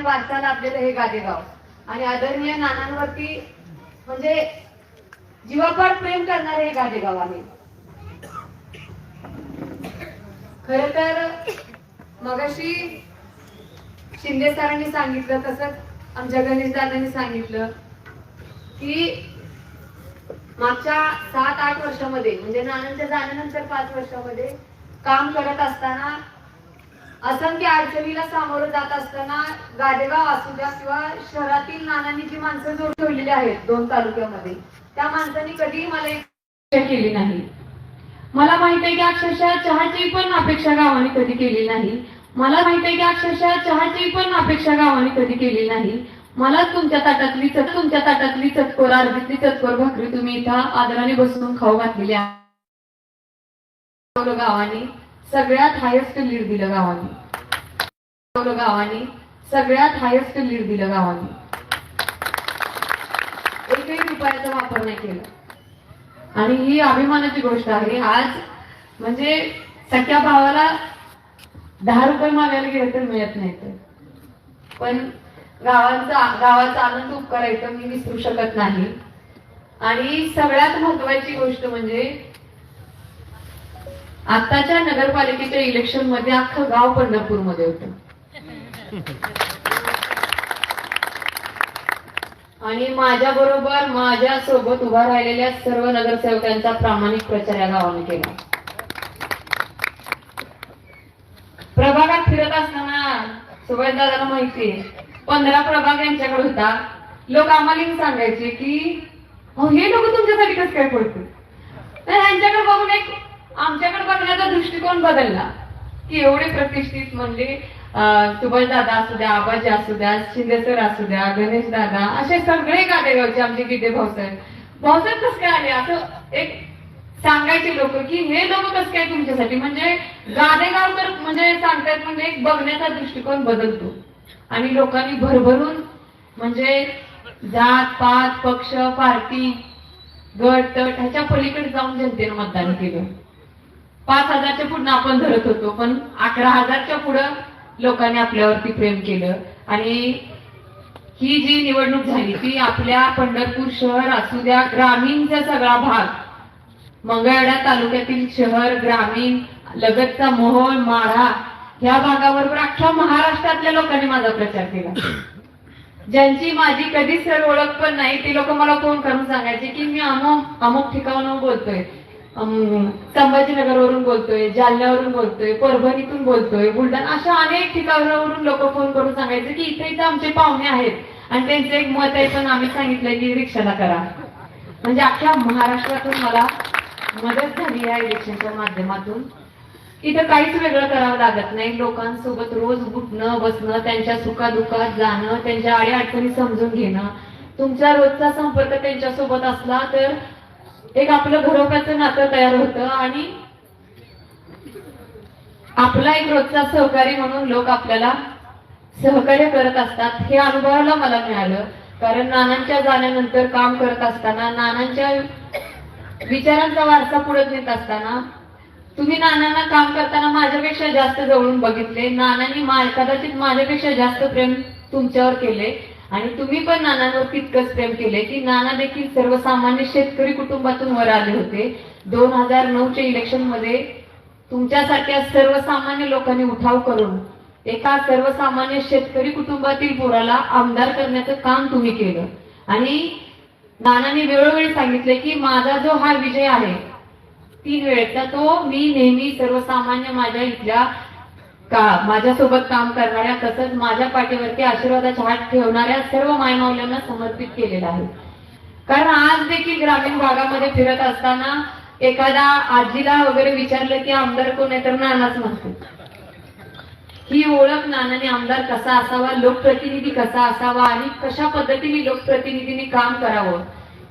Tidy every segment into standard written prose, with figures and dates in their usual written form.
वारसा लाभलेलं हे गादेगाव आणि आदरणीय नानांवरती म्हणजे जीवापाड प्रेम करणारे हे गादेगाव आहे. खर तर मगाशी शिंदे सरांनी सांगितलं तसंच आमच्या गणेश दादांनी सांगितलं की मागच्या 7-8 वर्षामध्ये म्हणजे नानांच्या जाण्यानंतर 5 वर्षामध्ये काम करत असताना असंख्य अडचणीला सामोरं जात असताना गादेगाव असू द्या किंवा शहरातील नानांनी जी माणसं जोड ठेवलेली आहेत 2 तालुक्यामध्ये त्या माणसांनी कधीही मला एक केली नाही. मला माहित आहे की अक्षरशः चहाची पण अपेक्षा गावाने कधी केली नाही. मला माहित आहे की अक्षरशः चहाची पण अपेक्षा गावाने कधी केली नाही. मला तुमच्या ताटातली चतकोर अर्धीतली चतकोर भाकरी तुम्ही इथं आदराने बसून खाऊ घातलेली आहे. गावाने सगळ्यात हायेस्ट लीड दिलं गावाने सगळ्यात हायेस्ट लीड दिलं गावाने. एकही रुपयाचा वापर नाही केला आणि ही अभिमानाची गोष्ट आहे. आज म्हणजे सख्या भावाला 10 रुपये मागायला गेले तर मिळत नाही. पण गावाचा आनंद उपकारायचं मी विसरू शकत नाही. आणि सगळ्यात महत्वाची गोष्ट म्हणजे आताच्या नगरपालिकेच्या इलेक्शन मध्ये अख्खं गाव पंढरपूरमध्ये होतं आणि माझ्या सोबत उभा राहिलेल्या सर्व नगरसेवकांचा प्रामाणिक प्रचार या गावाने केला. प्रभागात फिरत असताना सुभाष दादाला माहितीये 15 प्रभाग यांच्याकडे होता. लोक आम्हाला सांगायचे की हे लोक तुमच्यासाठी कसं काय पडतील. तर यांच्याकडे बघून एक आमच्याकडे बघण्याचा दृष्टिकोन बदलला की एवढे प्रतिष्ठित म्हणजे सुभाष दादा असू द्या, आबाजी असू द्या, शिंदे सर असू द्या, गणेश दादा असे सगळे गादेगावचे आमचे गीते भाऊसाहेब कसं काय आले असं एक सांगायचे लोक की हे लोक कसं काय तुमच्यासाठी. म्हणजे गादेगाव तर म्हणजे सांगतात म्हणजे एक बघण्याचा दृष्टिकोन बदलतो आणि लोकांनी भरभरून म्हणजे जात पात पक्ष पार्टी गट तट ह्याच्या पलीकडे जाऊन जनतेनं मतदान केलं. 5,000च्या पुढे आपण धरत होतो पण 11,000च्या पुढे लोकांनी आपल्यावरती प्रेम केलं. आणि ही जी निवडणूक झाली ती आपल्या पंढरपूर शहर असू द्या ग्रामीणचा सगळा भाग मंगळवेढा तालुक्यातील शहर ग्रामीण लगतचा मोहोळ माढा ह्या भागाबरोबर अख्ख्या महाराष्ट्रातल्या लोकांनी माझा प्रचार केला. ज्यांची माझी कधीच सर ओळख पण नाही ते लोक मला फोन करून सांगायचे की मी अमुक ठिकाणावरून बोलतोय, संभाजीनगरवरून बोलतोय, जालन्यावरून बोलतोय, परभणीतून बोलतोय, बुलढाणा अशा अनेक ठिकाणावरून लोक फोन करून सांगायचे की इथे आमचे पाहुणे आहेत आणि त्यांचं एक मत आहे पण आम्ही सांगितलंय की रिक्षाला करा. म्हणजे अख्ख्या महाराष्ट्रातून मला मदत झाली या इलेक्शनच्या माध्यमातून. इथं काहीच वेगळं करावं लागत नाही. लोकांसोबत रोज उठणं बसणं, त्यांच्या सुखादुखात जाणं, त्यांच्या अडीअडचणी समजून घेणं, तुमचा रोजचा संपर्क त्यांच्यासोबत असला तर एक आपलं घरोब्याचं नातं तयार होतं आणि आपला एक रोजचा सहकारी म्हणून लोक आपल्याला सहकार्य करत असतात. हे अनुभवायला मला मिळालं. कारण नानांच्या जाण्यानंतर काम करत असताना नानांच्या विचारांचा वारसा पुढे नेत असताना तुम्ही नानांना काम करताना माझ्यापेक्षा जास्त जवळून बघितले. नानांनी कदाचित माझ्यापेक्षा जास्त प्रेम तुमच्यावर केले आणि तुम्ही पण नानांवर तितकंच प्रेम केले की नाना देखील सर्वसामान्य शेतकरी कुटुंबातून वर आले होते. 2009च्या इलेक्शन मध्ये तुमच्यासारख्या सर्वसामान्य लोकांनी उठाव करून एका सर्वसामान्य शेतकरी कुटुंबातील पोराला आमदार करण्याचं काम तुम्ही केलं. आणि नानांनी वेळोवेळी सांगितले की माझा जो हा विजय आहे 3 वेळेचा तो मी नेहमी सर्वसामान्य माझ्या इथल्या माझ्यासोबत काम करणाऱ्या तसंच माझ्या पाठीवरती आशीर्वादाचा हात ठेवणाऱ्या सर्व मायमाऊल्यांना समर्पित केलेला आहे. कारण आज देखील ग्रामीण भागामध्ये फिरत असताना एखाद्या आजीला वगैरे विचारलं की आमदार कोण आहे तर नानाच म्हणतो. ही ओळख नानाने आमदार कसा असावा, लोकप्रतिनिधी कसा असावा आणि कशा पद्धतीने लोकप्रतिनिधींनी काम करावं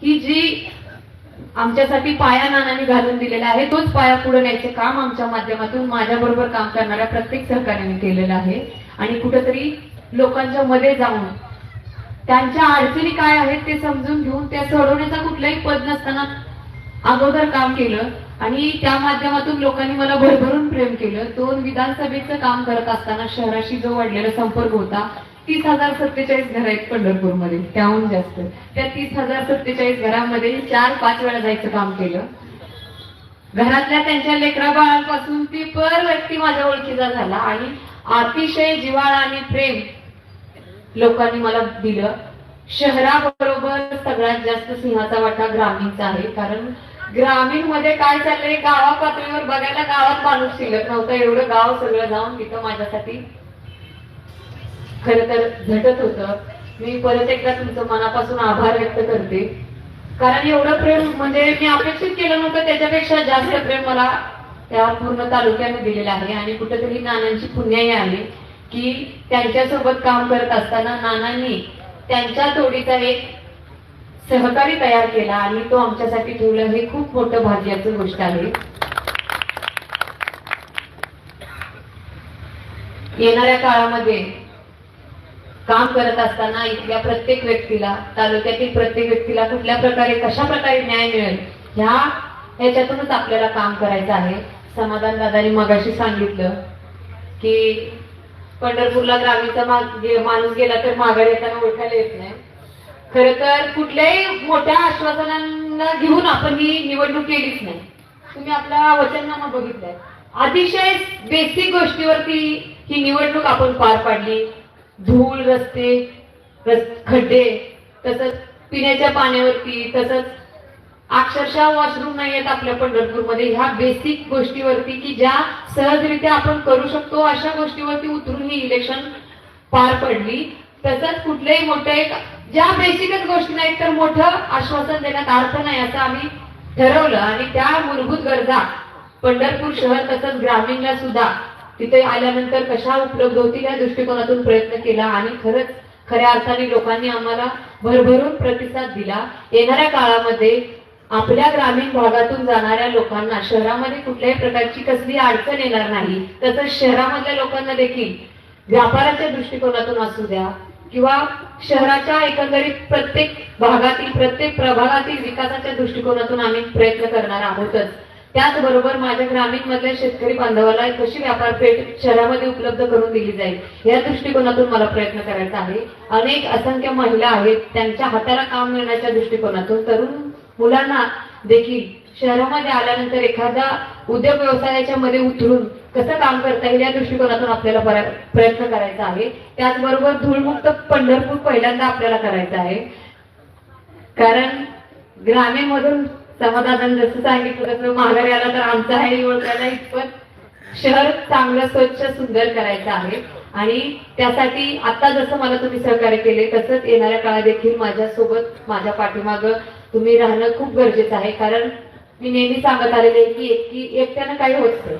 ही जी आमच्यासाठी पाया नानांनी घालून दिलेला आहे तोच पाया पुढे न्यायचे काम आमच्या माध्यमातून माझ्याबरोबर काम करणाऱ्या प्रत्येक सहकार्याने केलेलं आहे. आणि कुठेतरी लोकांच्या मध्ये जाऊन त्यांच्या अडचणी काय आहेत ते समजून घेऊन त्या सोडवण्याचा कुठलाही पद नसताना अगोदर काम केलं आणि त्या माध्यमातून लोकांनी मला भरभरून प्रेम केलं. 2 विधानसभेचं काम करत असताना शहराशी जो वाढलेला संपर्क होता 30,047 घर आहेत पंढरपूरमध्ये, त्याहून जास्त. त्या 30,047 घरामध्ये 4-5 वेळा जायचं काम केलं. घरातल्या त्यांच्या लेकरा बाळांपासून ती पर व्यक्ती माझ्या ओळखीचा झाला आणि अतिशय जिव्हाळा आणि प्रेम लोकांनी मला दिलं. शहराबरोबर सगळ्यात जास्त सिंहाचा वाटा ग्रामीणचा आहे, कारण ग्रामीण मध्ये काय चाललंय गावा पातळीवर बघायला गावात माणूस शिल्लक नव्हता. एवढं गाव सगळं जाऊन तिथं माझ्यासाठी खरं तर झटत होतं. मी परत एकदा तुमचं मनापासून आभार व्यक्त करते, कारण एवढं प्रेम म्हणजे मी अपेक्षित केलं नव्हतं, त्याच्यापेक्षा जास्त प्रेम मला त्या पूर्ण तालुक्याने दिलेलं आहे. आणि कुठेतरी नानांची पुण्याई आली की त्यांच्यासोबत काम करत असताना नानांनी त्यांच्या तोडीचा एक सहकारी तयार केला आणि तो आमच्यासाठी ठेवलं. हे खूप मोठं भाग्याची गोष्ट आहे. येणाऱ्या काळामध्ये काम करत असताना इथल्या प्रत्येक व्यक्तीला, तालुक्यातील प्रत्येक व्यक्तीला कुठल्या प्रकारे कशा प्रकारे न्याय मिळेल ह्याच्यातूनच आपल्याला काम करायचं आहे. समाधान दादांनी मगाशी सांगितलं की पंढरपूरला ग्रामीणचा माणूस गेला तर माघारी येताना ओळखायला येत नाही. खरं तर कुठल्याही मोठ्या आश्वासनांना घेऊन आपण ही निवडणूक केलीच नाही. तुम्ही आपला वचननामा बघितलाय, अतिशय बेसिक गोष्टीवरती ही निवडणूक आपण पार पाडली. धूळ, रस्ते, खड्डे, तसंच पिण्याच्या पाण्यावरती, तसंच अक्षरशः वॉशरूम नाही आहेत आपल्या पंढरपूरमध्ये. ह्या बेसिक गोष्टीवरती की ज्या सहजरित्या आपण करू शकतो अशा गोष्टीवरती उतरून ही इलेक्शन पार पडली. तसंच कुठलेही मोठे ज्या बेसिकच गोष्टी नाहीत तर मोठं आश्वासन देण्यात अर्थ नाही असं आम्ही ठरवलं आणि त्या मूलभूत गरजा पंढरपूर शहर तसंच ग्रामीणला सुद्धा तिथे आल्यानंतर कशा उपलब्ध होतील या दृष्टिकोनातून प्रयत्न केला आणि खरंच खऱ्या अर्थाने लोकांनी आम्हाला भरभरून प्रतिसाद दिला. येणाऱ्या काळामध्ये आपल्या ग्रामीण भागातून जाणाऱ्या लोकांना शहरामध्ये कुठल्याही प्रकारची कसली अडचण येणार नाही. तसंच शहरामधल्या लोकांना देखील व्यापाराच्या दृष्टिकोनातून असू द्या किंवा शहराच्या एकंदरीत प्रत्येक भागातील प्रत्येक प्रभागातील विकासाच्या दृष्टिकोनातून आम्ही प्रयत्न करणार आहोतच. त्याचबरोबर माझ्या ग्रामीण मधल्या शेतकरी बांधवाला कशी व्यापारपेठ शहरामध्ये उपलब्ध करून दिली जाईल या दृष्टिकोनातून मला प्रयत्न करायचा आहे. अनेक असंख्य महिला आहेत, त्यांच्या हाताला काम मिळण्याच्या दृष्टिकोनातून तरुण मुलांना देखील शहरामध्ये आल्यानंतर एखादा उद्योग व्यवसायाच्या मध्ये उतरून कसं काम करता येईल या दृष्टिकोनातून आपल्याला प्रयत्न करायचा आहे. त्याचबरोबर धूळमुक्त पंढरपूर पहिल्यांदा आपल्याला करायचं आहे, कारण ग्रामीण मधून समाधान जसं सांगितलं तसं माघारी आला तर आमचा आहे ओळखायला इतपत शहर चांगलं स्वच्छ सुंदर करायचं आहे. आणि त्यासाठी आता जसं मला तुम्ही सहकार्य केले तसंच येणाऱ्या काळात देखील माझ्यासोबत माझ्या पाठीमागं तुम्ही राहणं खूप गरजेचं आहे. कारण मी नेहमी सांगत आलेले आहे की एकट्यानं काही होत नाही,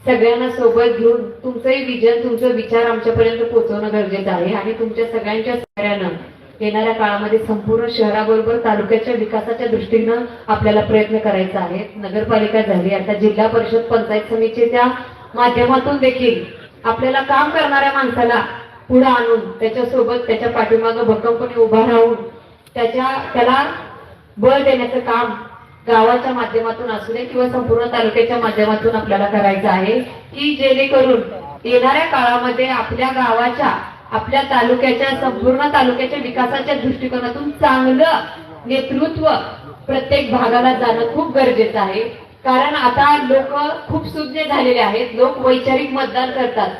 सगळ्यांना सोबत घेऊन तुमचंही विजन तुमचं विचार आमच्यापर्यंत पोहोचवणं गरजेचं आहे. आणि तुमच्या सगळ्यांच्या सहकार्यानं येणाऱ्या काळामध्ये संपूर्ण शहराबरोबर तालुक्याच्या विकासाच्या दृष्टीनं आपल्याला प्रयत्न करायचा आहे. नगरपालिका झाली, आता जिल्हा परिषद पंचायत समितीच्या माध्यमातून देखील आपल्याला काम करणाऱ्या माणसाला पुढे आणून त्याच्यासोबत त्याच्या पाठीमागं भक्कमपणे उभा राहून त्याला बळ देण्याचं काम गावाच्या माध्यमातून असू दे किंवा संपूर्ण तालुक्याच्या माध्यमातून आपल्याला करायचं आहे, की जेणेकरून येणाऱ्या काळामध्ये आपल्या गावाच्या आपल्या तालुक्याच्या संपूर्ण तालुक्याच्या विकासाच्या दृष्टिकोनातून चांगलं नेतृत्व प्रत्येक भागाला जाणं खूप गरजेचं आहे. कारण आता लोक खूप सुज्ञ झालेले आहेत, लोक वैचारिक मतदान करतात.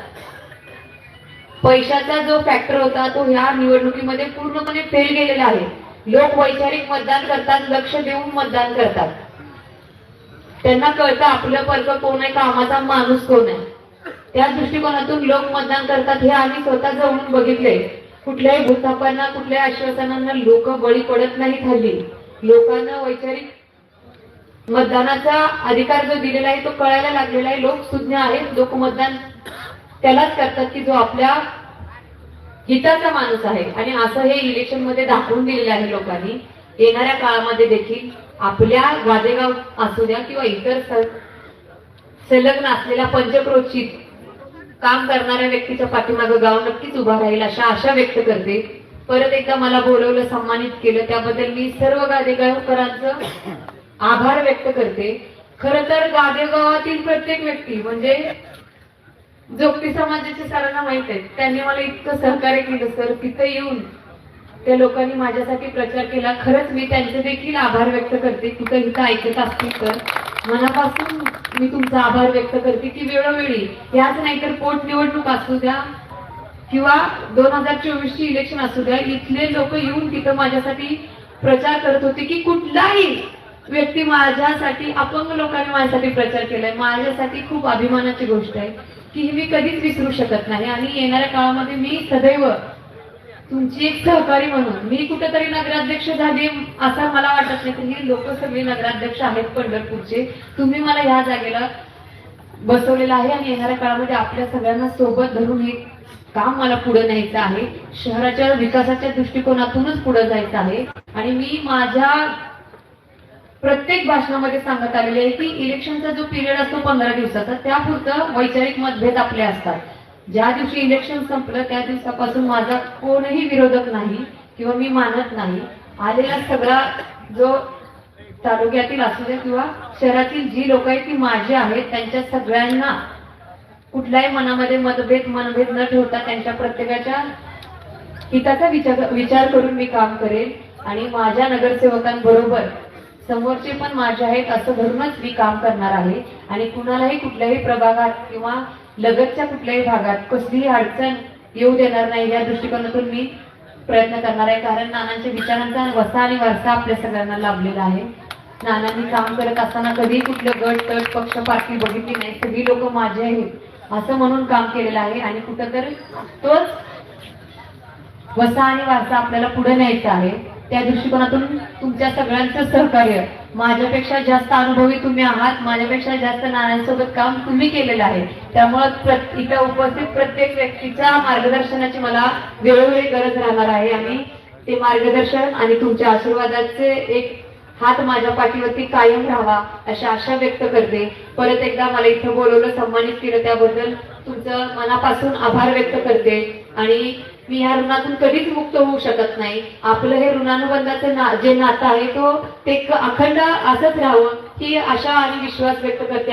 पैशाचा जो फॅक्टर होता तो ह्या निवडणुकीमध्ये पूर्णपणे फेल गेलेला आहे. लोक वैचारिक मतदान करतात, लक्ष देऊन मतदान करतात. त्यांना कळतं आपलं परक कोण आहे, कामाचा माणूस कोण आहे. त्या दृष्टिकोनातून लोक मतदान करतात हे आम्ही स्वतः जाऊन बघितले. कुठल्याही भूतापांना कुठल्याही आश्वासनांना लोक बळी पडत नाहीत. हल्ली लोकांना वैचारिक मतदानाचा अधिकार जो दिलेला आहे तो कळायला लागलेला आहे. लोक सुज्ञ आहेत, लोक मतदान त्यालाच करतात की जो आपल्या हिताचा माणूस आहे. आणि असं हे इलेक्शन मध्ये दाखवून दिलेलं आहे लोकांनी. येणाऱ्या काळामध्ये देखील आपल्या गादेगाव असू द्या किंवा इतर संलग्न असलेल्या पंचक्रोशीत काम करणाऱ्या व्यक्तीच्या पाठीमागं गाव नक्कीच उभा राहील अशा आशा व्यक्त करते. परत एकदा मला बोलवलं, सन्मानित केलं त्याबद्दल मी सर्व गादेगावकरांचं आभार व्यक्त करते. खरं तर गादेगावातील प्रत्येक व्यक्ती म्हणजे जोगती समाजाच्या सरांना माहित आहे, त्यांनी मला इतकं सहकार्य केलं सर. तिथे येऊन त्या लोकांनी माझ्यासाठी प्रचार केला. खरंच मी त्यांचे देखील आभार व्यक्त करते. कुठं इथं ऐकत असतील तर मनापासून मी तुमचा आभार व्यक्त करते की वेळोवेळी, याच नाही तर पोटनिवडणूक असू द्या किंवा 2024 ची इलेक्शन असू द्या, इथले लोक येऊन तिथं माझ्यासाठी प्रचार करत होते की कुठलाही व्यक्ती माझ्यासाठी, अपंग लोकांनी माझ्यासाठी प्रचार केलाय. माझ्यासाठी खूप अभिमानाची गोष्ट आहे की ही मी कधीच विसरू शकत नाही. आणि येणाऱ्या काळामध्ये मी सदैव तुमची एक सहकारी म्हणून, मी कुठेतरी नगराध्यक्ष झाले असं मला वाटत नाही, तर ही लोक सगळे नगराध्यक्ष आहेत पंढरपूरचे. तुम्ही मला ह्या जागेला बसवलेलं आहे आणि येणाऱ्या काळामध्ये आपल्या सगळ्यांना सोबत धरून हे काम मला पुढे न्यायचं आहे. शहराच्या विकासाच्या दृष्टिकोनातूनच पुढे जायचं आहे. आणि मी माझ्या प्रत्येक भाषणामध्ये सांगत आलेले आहे की इलेक्शनचा जो पिरियड असतो 15 दिवसाचा, त्यापुरतं वैचारिक मतभेद आपले असतात. ज्या दिवशी इलेक्शन संपलं त्या दिवसापासून माझा कोणही विरोधक नाही किंवा मी मानत नाही. आलेला सगळा जो तालुक्यातील असू दे किंवा शहरातील जी लोक आहेत ती माझी आहेत. त्यांच्या सगळ्यांना कुठल्याही मनामध्ये मनभेद न ठेवता त्यांच्या प्रत्येकाच्या हिताचा विचार करून मी काम करेन. आणि माझ्या नगरसेवकांबरोबर समोरचे पण माझे आहेत असं धरूनच मी काम करणार आहे. आणि कुणालाही कुठल्याही प्रभागात किंवा लगतच्या कुठल्याही भागात कसलीही अडचण येऊ देणार नाही या दृष्टिकोनातून मी प्रयत्न करणार आहे. कारण नानांच्या विचारांचा वसा आणि वारसा आपल्या सगळ्यांना लाभलेला आहे. नानांनी काम करत असताना कधी कुठलं गट तट पक्ष पार्टी बघितली नाही. सगळी लोक माझे आहेत असं म्हणून काम केलेलं आहे. आणि कुठंतरी तोच वसा आणि वारसा आपल्याला पुढे न्यायचा आहे. त्या दृष्टिकोनातून तुमच्या सगळ्यांचं सहकार्य, माझ्यापेक्षा जास्त अनुभवी तुम्ही आहात, माझ्यापेक्षा जास्त नानांसोबत काम तुम्ही केलेलं आहे. त्यामुळे इथं उपस्थित प्रत्येक व्यक्तीच्या मार्गदर्शनाची मला वेळोवेळी गरज राहणार आहे. आणि ते मार्गदर्शन आणि तुमच्या आशीर्वादाचे एक हात माझ्या पाठीवरती कायम राहावा अशी आशा व्यक्त करते. परत एकदा मला इथं बोलवलं, सन्मानित केलं, त्याबद्दल तुमचं मनापासून आभार व्यक्त करते. आणि मी या ऋणातून कधीच मुक्त होऊ शकत नाही. आपलं हे ऋणानुबंधाचं जे नातं आहे तो ते अखंड असंच राहावं ही आशा आणि विश्वास व्यक्त करते.